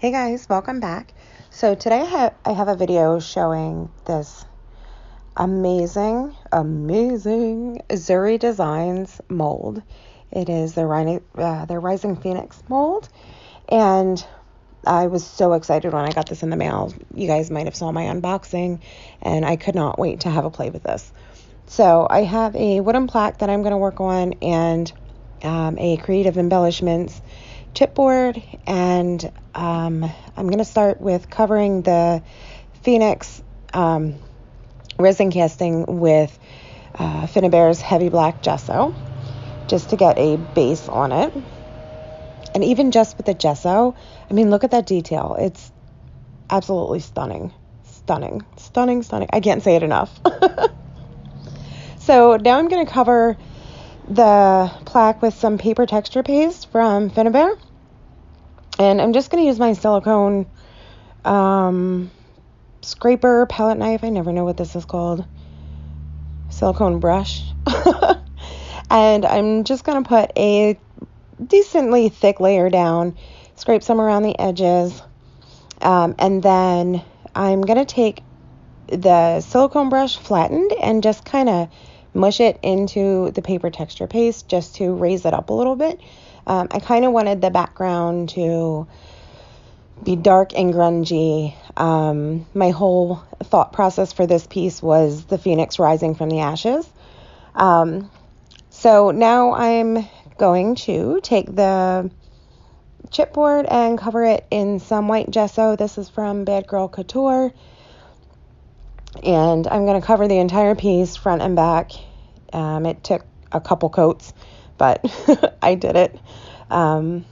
Hey guys, welcome back. So today I have a video showing this amazing Zuri Designs mold. It is their Rising Phoenix mold, and I was so excited when I got this in the mail. You guys might have saw my unboxing, and I could not wait to have a play with this. So I have a wooden plaque that I'm going to work on, and a creative embellishments chipboard, and I'm going to start with covering the Phoenix resin casting with Finnabair's heavy black gesso, just to get a base on it. And even just with the gesso, I mean, look at that detail. It's absolutely stunning. Stunning. I can't say it enough. So now I'm going to cover the plaque with some paper texture paste from Finnabair. And I'm just going to use my silicone scraper palette knife. I never know what this is called. Silicone brush. And I'm just going to put a decently thick layer down, scrape some around the edges. And then I'm going to take the silicone brush flattened and just kind of mush it into the paper texture paste just to raise it up a little bit. I kind of wanted the background to be dark and grungy. My whole thought process for this piece was the phoenix rising from the ashes. So now I'm going to take the chipboard and cover it in some white gesso. This is from Bad Girl Couture. And I'm going to cover the entire piece, front and back. It took a couple coats, but I did it. And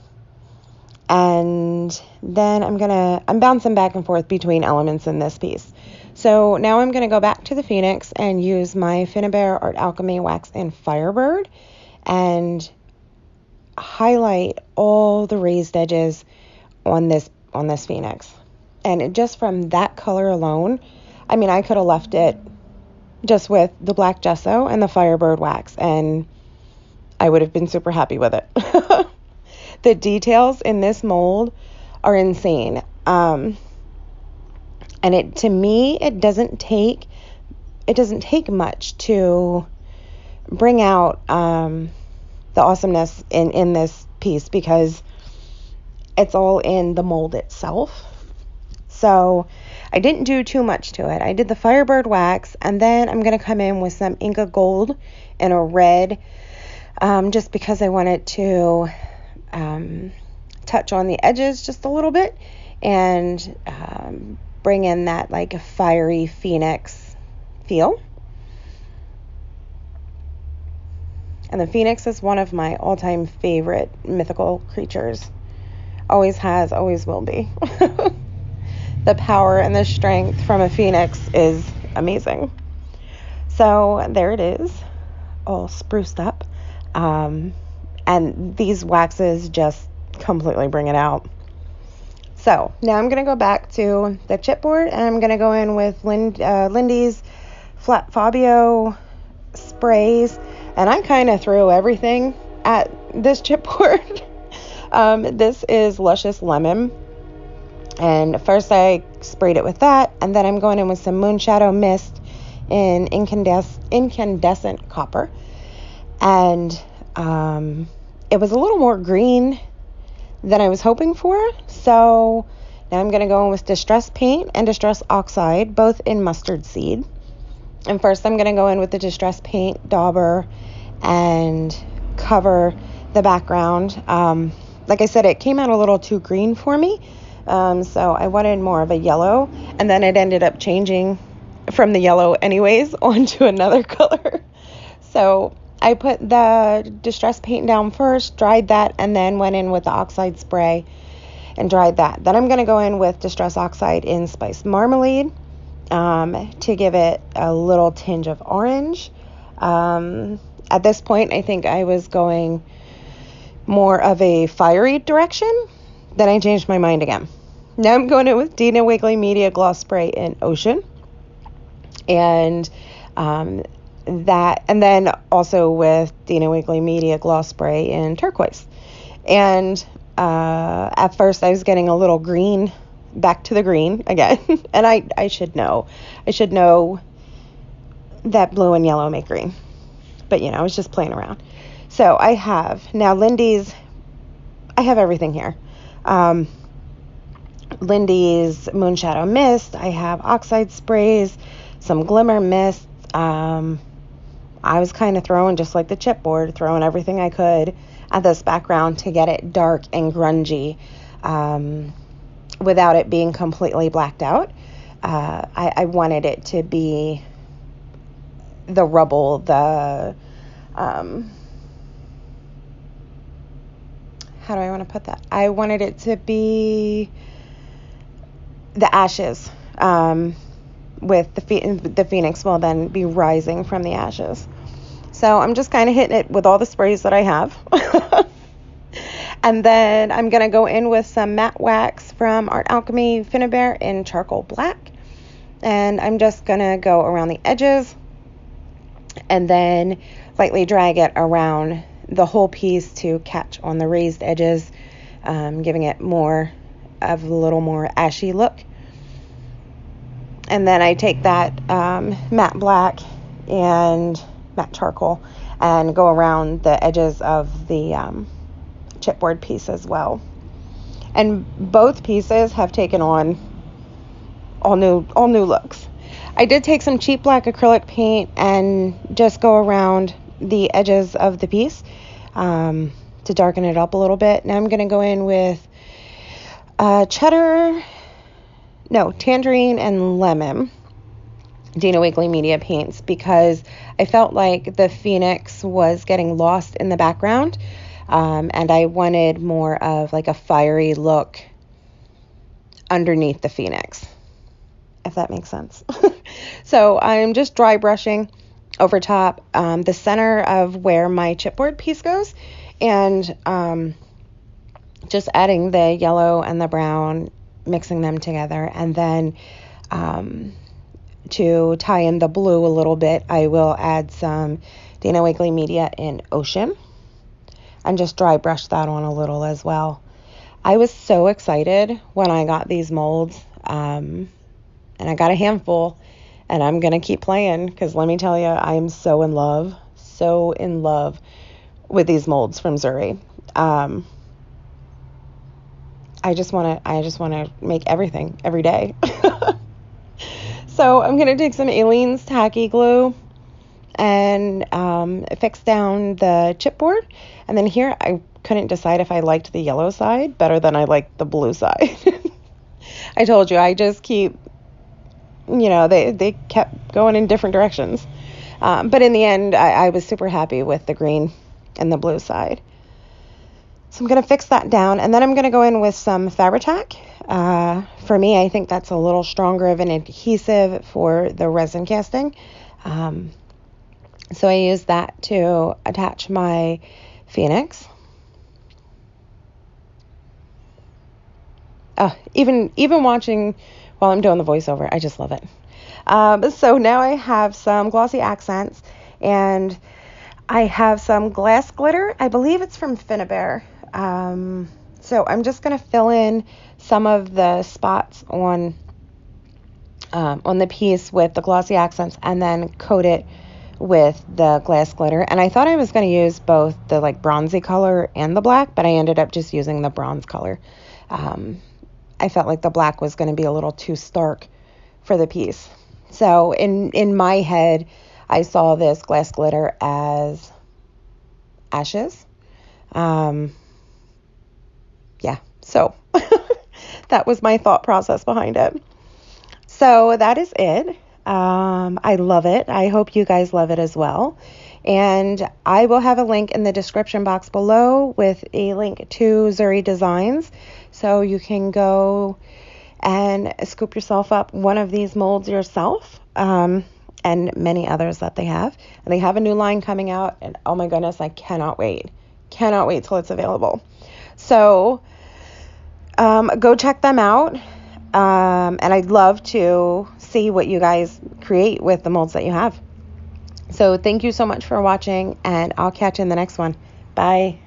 then I'm bouncing back and forth between elements in this piece. So now I'm going to go back to the Phoenix and use my Finnabair Art Alchemy Wax and Firebird and highlight all the raised edges on this Phoenix. And just from that color alone, I mean, I could have left it just with the black gesso and the Firebird wax, and I would have been super happy with it. The details in this mold are insane. And to me, it doesn't take much to bring out the awesomeness in this piece, because it's all in the mold itself. So I didn't do too much to it. I did the Firebird wax, and then I'm going to come in with some Inca Gold and a red, just because I wanted to touch on the edges just a little bit and bring in that like a fiery phoenix feel. And the phoenix is one of my all-time favorite mythical creatures. Always has, always will be. The power and the strength from a phoenix is amazing. So there it is, all spruced up. And these waxes just completely bring it out. So now I'm going to go back to the chipboard, and I'm going to go in with Lindy's Flat Fabio sprays. And I kind of threw everything at this chipboard. This is Luscious Lemon. And first I sprayed it with that, and then I'm going in with some Moonshadow Mist in incandescent copper. And it was a little more green than I was hoping for. So now I'm going to go in with Distress Paint and Distress Oxide, both in mustard seed. And first I'm going to go in with the Distress Paint dauber and cover the background. Like I said, it came out a little too green for me. So I wanted more of a yellow, and then it ended up changing from the yellow anyways onto another color. So I put the Distress Paint down first, dried that, and then went in with the oxide spray and dried that. Then I'm going to go in with Distress Oxide in Spiced Marmalade to give it a little tinge of orange. At this point, I think I was going more of a fiery direction. Then I changed my mind again. Now I'm going in with Dina Wiggly Media Gloss Spray in Ocean. And then also with Dina Wiggly Media Gloss Spray in Turquoise. And At first I was getting a little green, back to the green again. And I should know. I should know that blue and yellow make green. But, I was just playing around. So I have, now Lindy's, I have everything here. Lindy's Moonshadow Mist. I have oxide sprays, some glimmer mists. I was kind of throwing, just like the chipboard, throwing everything I could at this background to get it dark and grungy without it being completely blacked out. I wanted it to be the rubble, the how do I want to put that? I wanted it to be the ashes, with the phoenix will then be rising from the ashes. So I'm just kind of hitting it with all the sprays that I have. And then I'm going to go in with some matte wax from Art Alchemy Finnabair in charcoal black. And I'm just going to go around the edges and then lightly drag it around the whole piece to catch on the raised edges, giving it more of a little more ashy look. And then I take that matte black and matte charcoal and go around the edges of the chipboard piece as well. And both pieces have taken on all new looks. I did take some cheap black acrylic paint and just go around the edges of the piece to darken it up a little bit. Now I'm going to go in with tangerine and lemon Dina Wakley Media paints, because I felt like the phoenix was getting lost in the background, and I wanted more of like a fiery look underneath the phoenix, if that makes sense. So I'm just dry brushing over top the center of where my chipboard piece goes, and just adding the yellow and the brown, mixing them together. And then to tie in the blue a little bit, I will add some Dina Wakley Media in Ocean and just dry brush that on a little as well. I was so excited when I got these molds, and I got a handful, and I'm going to keep playing, because let me tell you, I am so in love with these molds from Zuri. I just want to make everything every day. So I'm going to take some Aleene's tacky glue and fix down the chipboard. And then here I couldn't decide if I liked the yellow side better than I liked the blue side. I told you, I just keep, they kept going in different directions. But in the end, I was super happy with the green and the blue side. So I'm going to fix that down, and then I'm going to go in with some Fabri-Tac. For me, I think that's a little stronger of an adhesive for the resin casting. So I use that to attach my phoenix. Even watching while I'm doing the voiceover, I just love it. So now I have some glossy accents, and I have some glass glitter. I believe it's from Finnabair. So I'm just going to fill in some of the spots on the piece with the glossy accents, and then coat it with the glass glitter. And I thought I was going to use both the bronzy color and the black, but I ended up just using the bronze color. I felt like the black was going to be a little too stark for the piece. So in my head, I saw this glass glitter as ashes. So that was my thought process behind it. So that is it. I love it. I hope you guys love it as well. And I will have a link in the description box below with a link to Zuri Designs. So you can go and scoop yourself up one of these molds yourself, and many others that they have. And they have a new line coming out, and oh my goodness, I cannot wait. Cannot wait till it's available. So go check them out. And I'd love to see what you guys create with the molds that you have. So thank you so much for watching, and I'll catch you in the next one. Bye.